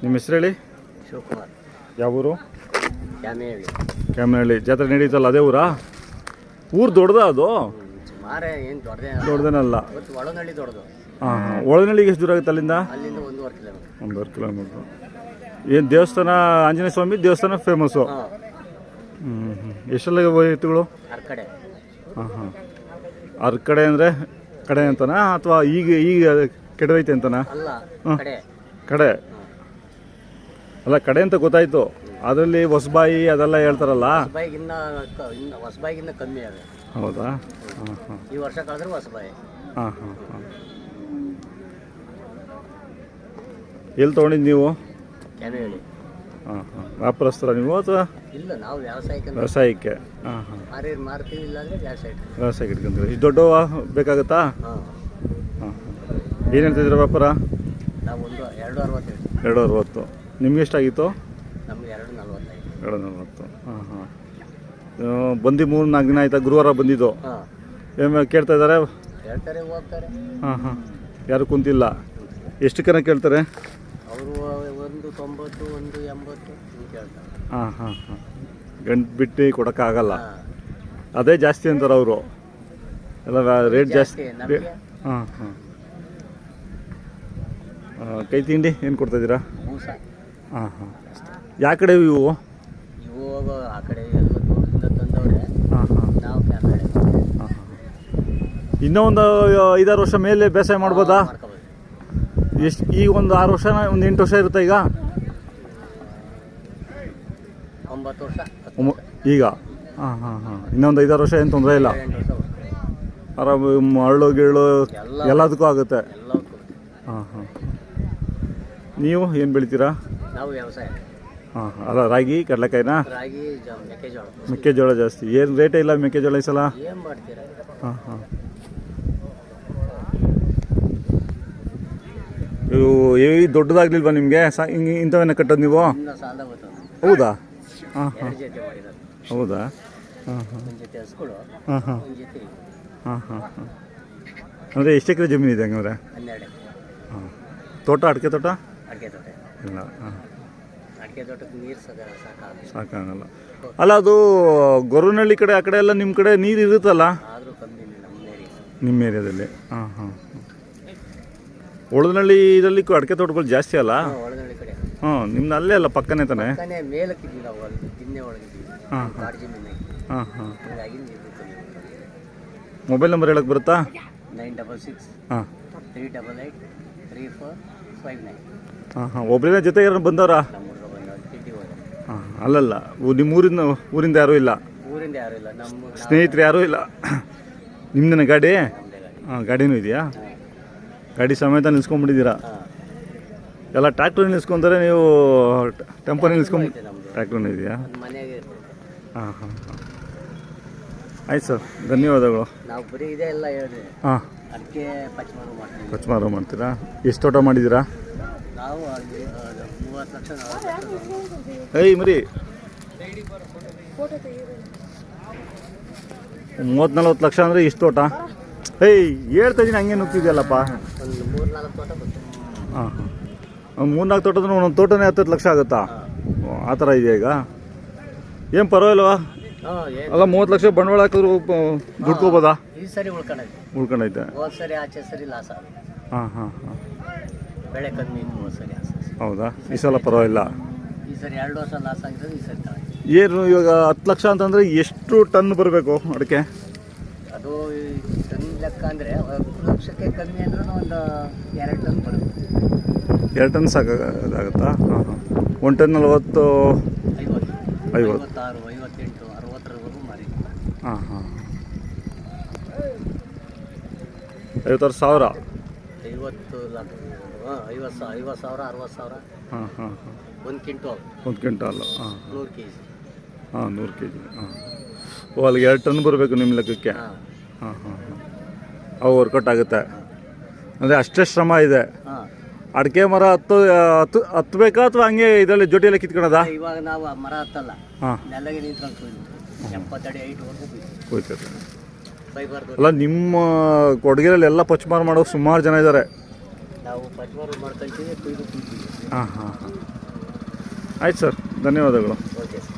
ನಿಮ್ಮ ಹೆಸರು ಹೇಳಿ. ಶಿವಕುಮಾರ್. ಯಾವ ಊರು? ಕ್ಯಾಮೇಹಳ್ಳಿ. ಕ್ಯಾಮನಹಳ್ಳಿ ಜಾತ್ರೆ ನಡೀತಲ್ಲ ಅದೇ ಊರಾ? ಊರು ದೊಡ್ಡದ ಅದು? ಸುಮಾರೇ ಏನು ದೊಡ್ಡದೇನಲ್ಲ. ಒಳನಳ್ಳಿ ದೊಡ್ಡದು. ಹಾಂ ಹಾಂ. ಒಳನಳ್ಳಿಗೆ ಎಷ್ಟು ದೂರ ಆಗುತ್ತೆ ಅಲ್ಲಿಂದ? ಅಲ್ಲಿಂದ 1.5 ಕಿಲೋಮೀಟರ್. 1.5 ಕಿಲೋಮೀಟ್ರ್. ಏನು ದೇವಸ್ಥಾನ? ಆಂಜನೇಯ ಸ್ವಾಮಿ ದೇವಸ್ಥಾನ ಫೇಮಸ್ಸು. ಎಷ್ಟೆಲ್ಲ ಎತ್ತುಗಳು? ಅರ್ಕಡೆ. ಹಾಂ ಹಾಂ. ಕಡೆ ಅಂದರೆ ಕಡೆ ಅಂತನಾ ಅಥವಾ ಈಗ ಕೆಡವೈತೆ ಅಂತನಾ? ಅಲ್ಲ, ಕಡೆ. ಕಡೆ ಅಲ್ಲ, ಕಡೆ ಅಂತ ಗೊತ್ತಾಯ್ತು. ಅದರಲ್ಲಿ ಹೊಸಬಾಯಿ ಅದೆಲ್ಲ ಹೇಳ್ತಾರಲ್ಲ, ಹೊಸಬಾಯಿಗಿನ್ನ ಕಮ್ಮಿ ಅದು. ಹೌದಾ? ಹಾಂ ಹಾಂ. ಈ ವರ್ಷ ಕಳೆದ್ರೆ ಹೊಸಬಾಯಿ. ಹಾಂ ಹಾಂ ಹಾಂ. ಎಲ್ಲಿ ತೊಗೊಂಡಿದ್ದು ನೀವು? ಕ್ಯಾಮೇಹಳ್ಳಿ. ಹಾಂ ಹಾಂ. ವ್ಯಾಪಾರಸ್ಥರ ನೀವು ಅಥವಾ? ಇಲ್ಲ, ನಾವು ವ್ಯವಸಾಯಕ್ಕೆ. ಹಾಂ ಹಾಂ. ಮಾರ್ತೀವಿ, ಇಲ್ಲಾಂದ್ರೆ ವ್ಯವಸಾಯಕ್ಕೆ ಇಟ್ಕೊಂತೀವಿ. ಇಷ್ಟು ದೊಡ್ಡ ಬೇಕಾಗುತ್ತಾ? ಹಾಂ ಹಾಂ. ಏನು ಹೇಳ್ತಿದ್ದೀರ ವ್ಯಾಪಾರ? ನಾವು 2.60. 2.60. ನಿಮ್ಗೆ ಎಷ್ಟಾಗಿತ್ತು? ನಮ್ಗೆ 2.45. 2.40. ಹಾಂ ಹಾಂ. ಬಂದು 3-4 ದಿನ ಆಯ್ತಾ? ಗುರುವಾರ ಬಂದಿದ್ದು. ಹಾಂ. ಏನು ಕೇಳ್ತಾ ಇದ್ದಾರೆ? ಹೇಳ್ತಾರೆ, ಹೋಗ್ತಾರೆ. ಹಾಂ ಹಾಂ. ಯಾರು ಕುಂತಿಲ್ಲ. ಎಷ್ಟು ಕನ ಕೇಳ್ತಾರೆ ಅವರು? 1.90, 1.80 ಹಿಂಗೆ ಕೇಳ್ತಾರೆ. ಹಾಂ ಹಾಂ ಹಾಂ. ಗಂಟು ಬಿಟ್ಟು ಕೊಡೋಕ್ಕಾಗಲ್ಲ, ಅದೇ ಜಾಸ್ತಿ ಅಂತಾರೆ ಅವರು ಎಲ್ಲ ರೇಟ್ ಜಾಸ್ತಿ. ಹಾಂ ಹಾಂ. ಕೈ ತಿಂಡಿ ಏನು ಕೊಡ್ತಾಯಿದ್ದೀರಾ? ಮೂಸ. ಹಾಂ ಹಾಂ. ಯಾವ ಕಡೆ ಇವು? ಇವು ಆ ಕಡೆ ಎಲ್ಲ ದೂರದಿಂದ ತಂದವ್ರೆ. ಹಾಂ ಹಾಂ. ನಾವು ಕ್ಯಾಮೇಹಳ್ಳಿ. ಹಾಂ ಹಾಂ. ಇನ್ನೂ ಒಂದು 5-6 ವರ್ಷ ಮೇಲೆ ಬೇಸಾಯ ಮಾಡ್ಬೋದಾ? ಮಾಡ್ಕೋಬೋದು. ಎಷ್ಟು ಈಗ ಒಂದು 6 ವರ್ಷ, ಒಂದು 8 ವರ್ಷ ಇರುತ್ತೆ ಈಗ? 9 ವರ್ಷ ಈಗ. ಹಾಂ ಹಾಂ ಹಾಂ. ಇನ್ನೊಂದು 5-6 ವರ್ಷ ಏನು ತೊಂದರೆ ಇಲ್ಲ, 8 ವರ್ಷ ಆರಾಮ ಹಳ್ಳು ಗಿಳ್ಳು ಎಲ್ಲದಕ್ಕೂ ಆಗುತ್ತೆ. ಎಲ್ಲದಕ್ಕೂ. ಹಾಂ ಹಾಂ. ನೀವು ಏನು ಬೆಳಿತೀರಾ? ನಾವು ವ್ಯವಸಾಯ. ಹಾಂ. ಅಲ್ಲ, ರಾಗಿ ಕಡಲೆಕಾಯಿನಾ? ರಾಗಿ, ಮೆಕ್ಕೆಜೋಳ. ಮೆಕ್ಕೆಜೋಳ ಜಾಸ್ತಿ. ಏನು ರೇಟೇ ಇಲ್ಲ ಮೆಕ್ಕೆಜೋಳ ಈ ಸಲ? ಏನು ಮಾಡ್ತೀರಾ? ಹಾಂ ಹಾಂ. ಇವು ದೊಡ್ಡದಾಗ್ಲಿಲ್ವಾ ನಿಮಗೆ? ಹಿಂಗೆ ಇಂಥವನ್ನ ಕಟ್ಟೋದು ನೀವು? ಇನ್ನು ಸಾಲ ಬರ್ತದೆ. ಹೌದಾ? ಹಾಂ ಹಾಂ. 2 ಜೊತೆ ಮಾಡಿರೋದು. ಹೌದಾ? ಹಾಂ ಹಾಂ. ಒಂದು ಜೊತೆ ಹಸ್ಗಳು, ಹಾಂ ಹಾಂ. ಒಂದು ಜೊತೆ ಇವು. ಹಾಂ ಹಾಂ ಹಾಂ. ಅಂದರೆ ಎಷ್ಟು ಎಕರೆ ಜಮೀನು ಇದೆ ಹಂಗಂದ್ರೆ? 12. ಹಾಂ. ತೋಟ, ಅಡಿಕೆ ತೋಟ? ಅಡಿಕೆ ತೋಟ ಇಲ್ಲ. ಹಾಂ. ಅಡಿಕೆ ತೋಟಕ್ಕೆ ನೀರು ಸಾಕಾಗಲ್ಲ. ಅಲ್ಲ, ಅದು ಗೊರವನಹಳ್ಳಿ ಕಡೆ ಆ ಕಡೆ ಎಲ್ಲ ನಿಮ್ಮ ಕಡೆ ನೀರು ಇರುತ್ತಲ್ಲ? ಆದರೂ ಕಮ್ಮಿ ನಮ್ಮ ಏರಿಯಾ. ನಿಮ್ಮ ಏರಿಯಾದಲ್ಲಿ? ಹಾಂ ಹಾಂ. ಒಳನಹಳ್ಳಿ ಇದರಲ್ಲಿ ಅಡಿಕೆ ತೋಟಗಳು ಜಾಸ್ತಿ ಅಲ್ಲ? ಒಳನಳ್ಳಿ ಕಡೆ. ಹಾಂ. ನಿಮ್ದು ಅಲ್ಲೇ ಅಲ್ಲ, ಪಕ್ಕನೇ ತಾನೆ? ಮೇಲಕ್ಕಿದ್ದೀವಿ ನಾವು, ಅಲ್ಲಿ ದಿನ್ನೆ ಒಳಗಿದ್ದೀವಿ. ಹಾಂ ಕಾಡು ಜಮೀನು. ಹಾಂ ಹಾಂ. ಹೀಗಾಗಿ ನೀರು ಕಮ್ಮಿ. ಮೊಬೈಲ್ ನಂಬರ್ ಹೇಳಕ್ಕೆ ಬರುತ್ತಾ? 966 ಹಾಂ 388 3459. ಹಾಂ ಹಾಂ. ಒಬ್ಬರೇ ಜೊತೆ ಯಾರು ಬಂದವರಾ? ನಮ್ಮ ಹುಡುಗ ಬಂದ ತಿಂಡಿ ಹೋದ. ಹಾಂ. ಅಲ್ಲಲ್ಲ, ನಿಮ್ಮ ಊರಿಂದ ಯಾರೂ ಇಲ್ಲ? ಊರಿಂದ ಯಾರೂ ಇಲ್ಲ, ನಮ್ಮ ಸ್ನೇಹಿತರು ಯಾರೂ ಇಲ್ಲ? ನಿಮ್ಮದೇ ಗಾಡಿ? ನಮ್ಮದೇ ಗಾಡಿ. ಹಾಂ. ಗಾಡಿನೂ ಇದೆಯಾ? ಗಾಡಿ ಸಮೇತ ನಿಲ್ಸ್ಕೊಂಡ್ಬಿಟ್ಟಿದ್ದೀರಾ? ಹಾಂ. ಎಲ್ಲ ಟ್ರ್ಯಾಕ್ಟ್ರ್ ನಿಲ್ಸ್ಕೊಂತಾರೆ, ನೀವು ಟೆಂಪೋ ನಿಲ್ಸ್ಕೊಂಡು? ನಮ್ಮದು ಟ್ರ್ಯಾಕ್ಟ್ರೂ ಇದೆಯಾ? ಮನೆಯಾಗೆ ಇರ್ತದೆ. ಹಾಂ ಹಾಂ ಹಾಂ. ಆಯ್ತು ಸರ್, ಧನ್ಯವಾದಗಳು. ನಾವು ಬರೀ ಇದೇ ಎಲ್ಲ ಹೇಳಿದೆ. ಹಾಂ. ಅದಕ್ಕೆ ಪಚ್ಚಮಾರು ಮಾಡ್ತೀವಿ. ಪಚ್ಚಮಾರು ಮಾಡ್ತೀರಾ? ಎಷ್ಟು ತೋಟ ಮಾಡಿದ್ದೀರಾ? ನಾವು 30 ಲಕ್ಷ 40 ಲಕ್ಷ. ಏಯ್ ಮರಿ, 30-40 ಲಕ್ಷ ಅಂದರೆ ಇಷ್ಟು ತೋಟ? ಏಯ್ ಹೇಳ್ತಾ ಇದ್ದೀನಿ, ಹಂಗೆ ನುಗ್ತಿದ್ಯಲ್ಲಪ್ಪ. ಒಂದು 3-4 ತೋಟ ಬರ್ತದೆ. ಹಾಂ ಹಾಂ. 3-4 ತೋಟದ ಒಂದೊಂದು ತೋಟನೇ 10 ಲಕ್ಷ ಆಗುತ್ತಾ? ಆ ಥರ ಇದೆಯಾ ಈಗ? ಏನು ಪರವಾಗಿಲ್ವಾ? ಅಲ್ಲ, 30 ಲಕ್ಷ ಬಂಡವಾಳ ಹಾಕಿದ್ರು ದುಡ್ಕೋಬೋದಾ? ಈ ಸರಿ ಉಳ್ಕೊಂಡೈತೆ. ಹೋದ ಸರಿ ಆಚೆ ಸರಿ ಲಾಸ್ ಆಗ. ಹಾಂ ಹಾಂ ಹಾಂ. ಬೆಳೆ ಕಮ್ಮಿ ಇತ್ತು ಹೋದ ಸರಿ. ಹೌದಾ? ಈ ಸಲ ಪರವಾಗಿಲ್ಲ. ಈ ಸರಿ 2 ವರ್ಷ ಲಾಸ್ ಆಗಿರೋದು ಈ ಸರಿ ತಗೊಂಡು. ಏನು ಇವಾಗ 10 ಲಕ್ಷ ಅಂತಂದರೆ ಎಷ್ಟು ಟನ್ ಬರಬೇಕು ಅಡಿಕೆ? ಅದು ಟನ್ ಲೆಕ್ಕ ಅಂದರೆ 10 ಲಕ್ಷಕ್ಕೆ ಕಮ್ಮಿ ಅಂದ್ರೆ ಒಂದು 2 ಟನ್ ಬರುತ್ತೆ. 2 ಟನ್ ಸಾಕಾಗುತ್ತಾ? ಹಾಂ ಹಾಂ. 1 ಟನ್ 40, 50, 56, 58, 60ರವರೆಗೂ ಮಾರಿ. ಹಾಂ ಹಾಂ. 56,000. 50 ಲಕ್ಷ. 50,000, 60,000. ಹಾಂ ಹಾಂ ಹಾಂ. 1 ಕ್ವಿಂಟಲ್. 1 ಕ್ವಿಂಟಾಲ್. ಹಾಂ 100 kg. ಹಾಂ 100 kg. ಹಾಂ. ಓ, ಅಲ್ಲಿಗೆ 2 ಟನ್ ಬರಬೇಕು ನಿಮ್ಮ ಲೆಕ್ಕಕ್ಕೆ? ಹಾಂ ಹಾಂ ಹಾಂ ಹಾಂ. ಅವು ವರ್ಕೌಟ್ ಆಗುತ್ತೆ ಅಂದರೆ ಅಷ್ಟೇ ಶ್ರಮ ಇದೆ. ಹಾಂ. ಅಡಿಕೆ ಮರ ಹತ್ತಬೇಕಾ ಅಥವಾ ಹಂಗೆ ಇದರಲ್ಲಿ ಜೊತೆಯಲ್ಲೇ ಕಿತ್ಕೊಳ್ಳೋದಾ? ಇವಾಗ ನಾವು ಮರ ಹತ್ತಲ್ಲ, ಹಾಂ, ನೆಲಗೆ ನಿಂತ್ಕೊಂಡು 70 ಅಡಿ ಹೈಟ್ವರೆಗೂ ಹೋಯ್ತದೆ. ಫೈಬರ್. ಅಲ್ಲ, ನಿಮ್ಮ ಕೊಡಗಿರಲ್ಲಿ ಎಲ್ಲ ಪಚ್ಚಮಾರು ಮಾಡೋರು ಸುಮಾರು ಜನ ಇದ್ದಾರೆ. ನಾವು ನಾವು ಪಚ್ಚವಾರ ಮಾಡ್ಕೊಳ್ತೀವಿ, ಕುಯ್ದು ಕುಯ್ತೀವಿ. ಹಾಂ ಹಾಂ ಹಾಂ ಆಯ್ತು ಸರ್, ಧನ್ಯವಾದಗಳು. Okay sir.